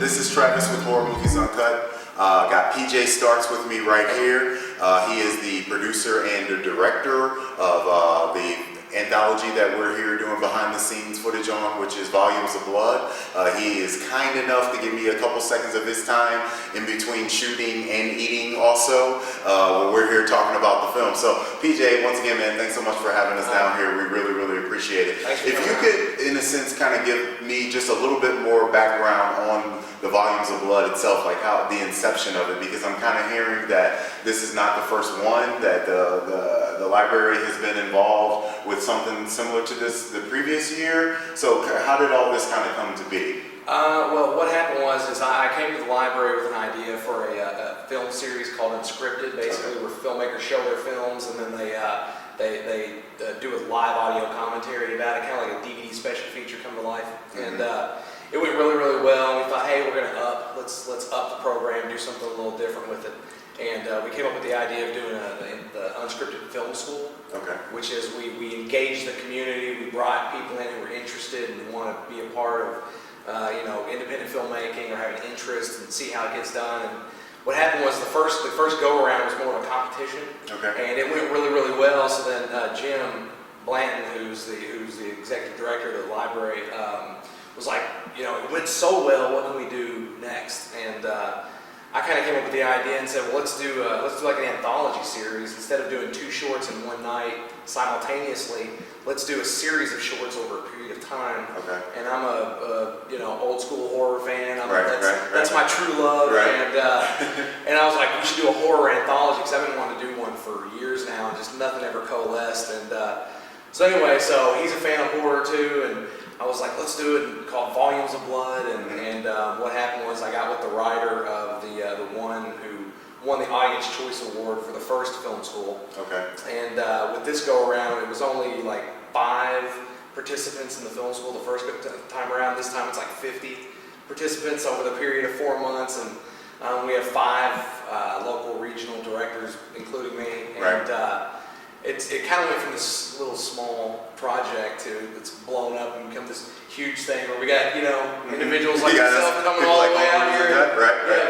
This is Travis with Horror Movies Uncut. Got PJ Starks with me right here. He is the producer and the director of the anthology that we're here doing behind the scenes footage on, which is Volumes of Blood. He is kind enough to give me a couple seconds of his time in between shooting and eating also, when we're here talking about the film. So PJ, once again, man, thanks so much for having us down here. We really, really appreciate it. If you could, in a sense, kind of give me just a little bit more background on the Volumes of Blood itself, like how the inception of it, because I'm kind of hearing that this is not the first one, that the library has been involved with something similar to this the previous year. So how did all this kind of come to be? Well, what happened was I came to the library with an idea for a film series called Unscripted, basically where filmmakers show their films and then they do a live audio commentary about it, kind of like a DVD special feature come to life. And it went really, really well. And we thought, hey, we're going to let's up the program, do something a little different with it. And we came up with the idea of doing the Unscripted Film School, which is we engaged the community, we brought people in who were interested and want to be a part of independent filmmaking or have an interest and see how it gets done. And what happened was the first go around was more of a competition, and it went really, really well. So then Jim Blanton, who's the executive director of the library, was like, it went so well. What can we do next? And I kind of came up with the idea and said, well, let's do like an anthology series. Instead of doing 2 shorts in one night simultaneously, let's do a series of shorts over a period of time. And I'm a old school horror fan. That's my true love. And I was like, we should do a horror anthology because I've been wanting to do one for years now, and just nothing ever coalesced. And so anyway, so he's a fan of horror too, and I was like, let's do it, called Volumes of Blood. And what happened was I got with the writer of the one who won the Audience Choice Award for the first film school. And with this go around, it was only like 5 participants in the film school the first time around. This time it's like 50 participants over the period of 4 months, and we have 5 local regional directors, including me. And it kind of went from this little small project to it's blown up and become this huge thing where we got individuals like yourself coming all the way out here,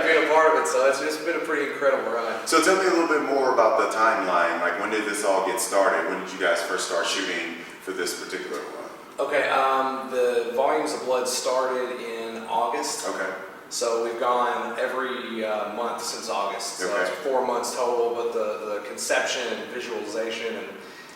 being a part of it. So it's been a pretty incredible ride. So tell me a little bit more about the timeline. Like, when did this all get started? When did you guys first start shooting for this particular one? The Volumes of Blood started in August. So we've gone every month since August. So it's 4 months total, but the conception and visualization and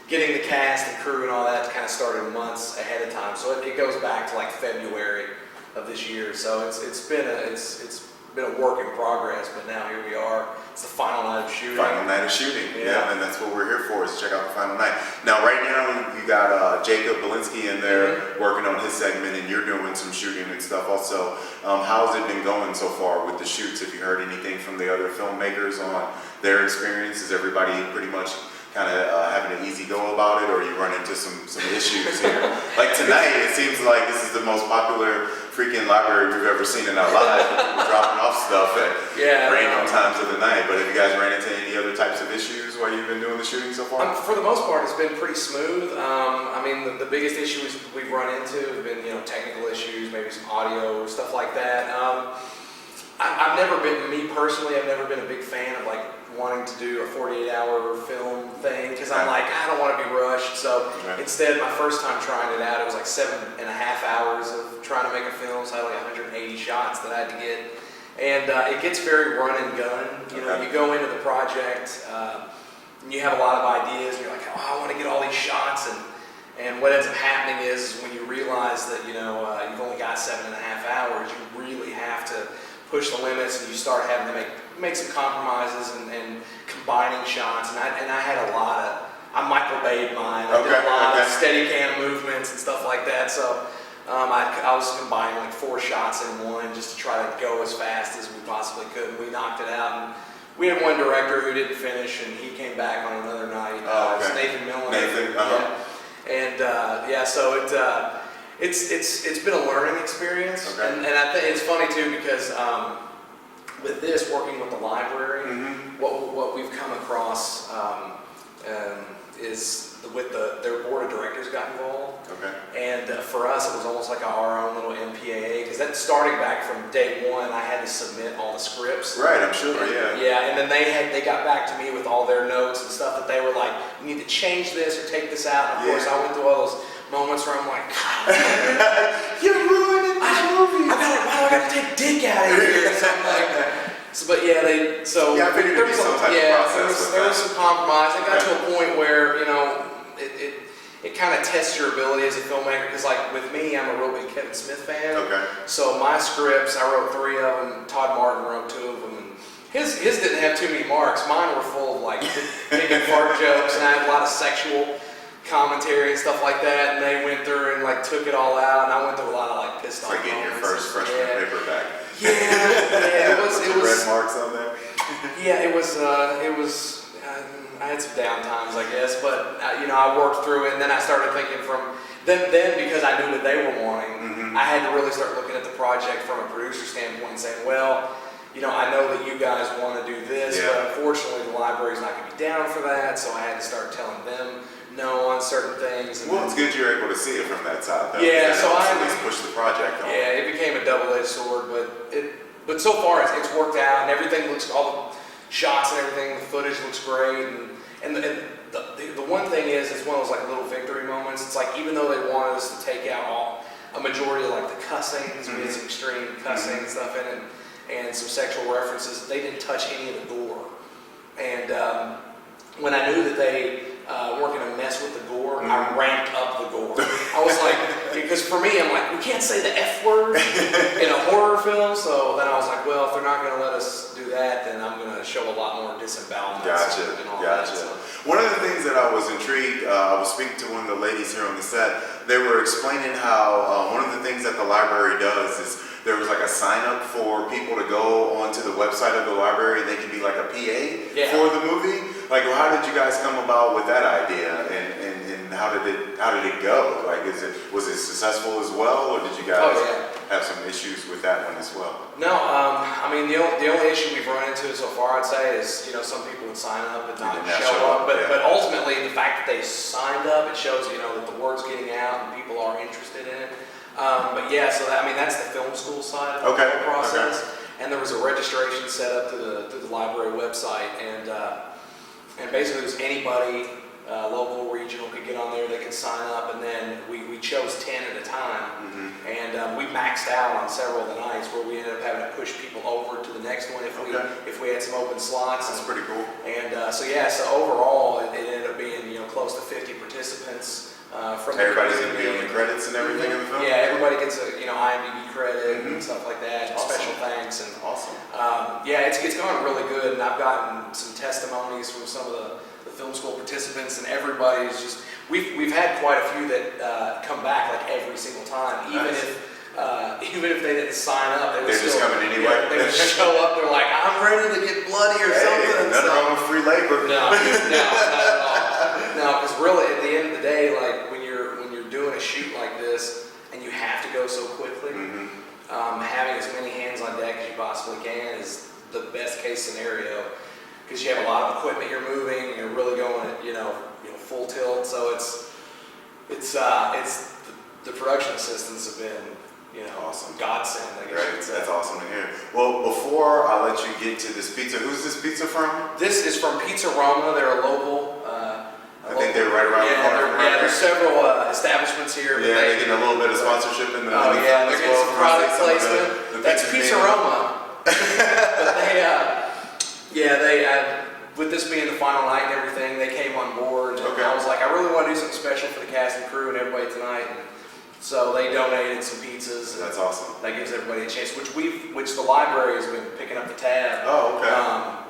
getting the cast and crew and all that kind of started months ahead of time. So it goes back to like February of this year. So it's been a work in progress, but now here we are. It's the final night of shooting. Final night of shooting, and that's what we're here for, is to check out the final night. Now, right now, you got Jacob Belinsky in there working on his segment, and you're doing some shooting and stuff also. How's it been going so far with the shoots? Have you heard anything from the other filmmakers on their experience? Is everybody pretty much kind of having an easy go about it, or you run into some issues here? Like tonight, it seems like this is the most popular freaking library we've ever seen in our lives. We're dropping off stuff at random times of the night. But have you guys ran into any other types of issues while you've been doing the shooting so far? For the most part, it's been pretty smooth. I mean, the biggest issues we've run into have been technical issues, maybe some audio, stuff like that. I've never been a big fan of like wanting to do a 48-hour film thing, because I'm like, I don't want to be rushed. So instead, my first time trying it out, it was like 7.5 hours of trying to make a film. So I had like 180 shots that I had to get, and it gets very run and gun. You go into the project, and you have a lot of ideas, and you're like, oh, I want to get all these shots, and what ends up happening is when you realize that you've only got 7.5 hours, you really have to push the limits, and you start having to make some compromises and combining shots. And I had a lot of, I Michael Bay'd mine. I did a lot of steady cam movements and stuff like that. So I was combining like 4 shots in one just to try to go as fast as we possibly could. And we knocked it out. And we had one director who didn't finish, and he came back on another night. It's Nathan Miller. So it's been a learning experience, and I think it's funny too, because with this, working with the library, what we've come across with their board of directors got involved. Okay. And for us, it was almost like our own little MPAA, because that starting back from day one, I had to submit all the scripts. Right, I'm sure, And, yeah. yeah, and then they got back to me with all their notes and stuff that they were like, you need to change this or take this out. And of course, I went through all those moments where I'm like, God, you're ruining the movie. why do I got to take Dick out of here? So I'm like, but yeah, I figured there'd be some type of process. There was some compromise. It got to a point where, it kind of tests your ability as a filmmaker, because like with me, I'm a real big Kevin Smith fan. Okay. So my scripts, I wrote 3 of them. Todd Martin wrote 2 of them. And his didn't have too many marks. Mine were full of like big and fart jokes, and I had a lot of sexual commentary and stuff like that. And they went through and like took it all out, and I went through a lot of like pissed It's off like getting your moments. first freshman paperback. Yeah, it was. Red marks on there. Yeah, it was. I had some down times, I guess, but I worked through it, and then I started thinking from then because I knew what they were wanting, I had to really start looking at the project from a producer standpoint and saying, well, I know that you guys want to do this, but unfortunately the library's not going to be down for that, so I had to start telling them no on certain things. And well, it's good you're able to see it from that side, though. Yeah, so I at least push the project on. Yeah, it became a double-edged sword, but so far it's worked out, and everything looks, all the shots and everything, the footage looks great, and the one thing is, it's one of those like little victory moments. It's like, even though they wanted us to take out a majority of like the cussings, we had some extreme cussing and stuff in it, and some sexual references, they didn't touch any of the gore. And when I knew that they weren't going to mess with the gore, I ramped up the gore. I was like, because for me, I'm like, we can't say the F word in a horror film, so then I was like, well, if they're not going to let us do that, then I'm going to show a lot more disembowelment. Gotcha. That, so. One of the things that I was intrigued, I was speaking to one of the ladies here on the set, they were explaining how one of the things that the library does is there was like a sign up for people to go onto the website of the library, and they can be like a PA for the movie. Like, well, how did you guys come about with that idea, and how did it go? Like, was it successful as well, or did you guys have some issues with that one as well? No, I mean the only issue we've run into so far, I'd say, is some people would sign up and not show up. But ultimately, the fact that they signed up, it shows that the word's getting out and people are interested in it. But yeah, so that's the film school side of the whole process. And there was a registration set up through the library website, and basically it was anybody, local, regional, could get on there. They could sign up, and then we chose 10 at a time, and we maxed out on several of the nights where we ended up having to push people over to the next one if we had some open slots. That's pretty cool. And so overall it ended up being close to 50 participants. From everybody's going to be on the credits and everything in the film? Yeah, everybody gets a IMDb credit and stuff like that, and special thanks. And awesome. It's gone really good, and I've gotten some testimonies from some of the film school participants, and everybody's just, we've had quite a few that come back like every single time, even if they didn't sign up, they're just coming anyway. They would show up. They're like, I'm ready to get bloody or something. Nothing wrong with free labor. No, not at all. No, because really, at the end of the day, like when you're doing a shoot like this and you have to go so quickly, having as many hands on deck as you possibly can is the best case scenario, because you have a lot of equipment you're moving and you're really going at full tilt. So it's the production assistants have been awesome. Godsend, I guess. Great. That's awesome to hear. Well, before I let you get to this pizza, who's this pizza from? This is from Pizza Roma. They're a local. I think they're right around the corner from there's several establishments here. Yeah, they're getting a little bit of sponsorship in the they're getting some product placement. That's Pizza Roma. But they with this being the final night and everything, they came on board. And I was like, I really want to do something special for the cast and crew and everybody tonight. And so they donated some pizzas. That's awesome. That gives everybody a chance, which the library has been picking up the tab. Oh, okay.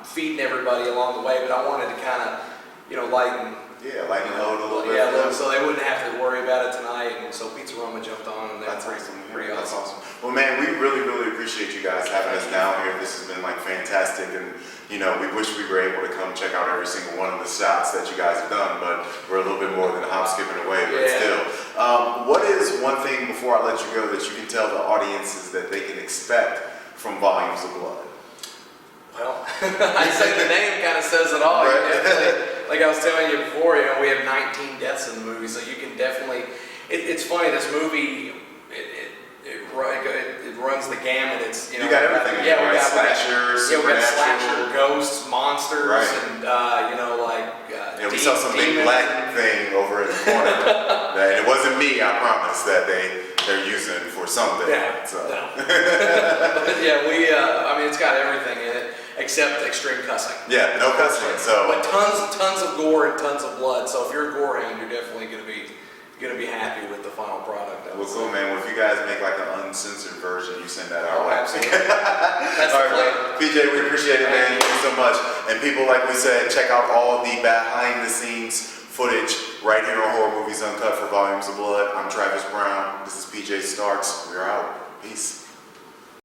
Feeding everybody along the way, but I wanted to kind of, lighten. Yeah, lighten the load a little bit. Yeah, so they wouldn't have to worry about it tonight. And so Pizza Roma jumped on, and that's pretty That's awesome. awesome. Well, man, we really, really appreciate you guys having us down here. This has been like fantastic, and we wish we were able to come check out every single one of the shots that you guys have done, but we're a little bit more than a hop, skipping away, but still. What is one thing, before I let you go, that you can tell the audiences that they can expect from Volumes of Blood? Well, I'd say the name kind of says it all. Right. like I was telling you before, you know, we have 19 deaths in the movie, so you can definitely. It's funny. This movie, it runs the gamut. It's you got everything. Yeah, we got slashers, we got slasher, supernatural, ghosts, monsters, right. and you know, like. Yeah, we saw some big black thing over in the corner. And it wasn't me, I promise, that they're using for something. Yeah. So. No. But yeah, I mean, it's got everything in it except extreme cussing. Yeah, no cussing. So. But tons of gore and tons of blood. So if you're a gore hound, you're definitely gonna be happy with the final product. Well, cool, man. Well, if you guys make like an uncensored version, you send that our Oh, way. absolutely. That's All the right, plan. PJ, we appreciate it, man. Thank you so much. And people, like we said, check out all the behind-the-scenes footage right here on Horror Movies Uncut for Volumes of Blood. I'm Travis Brown. This is PJ Starks. We're out. Peace.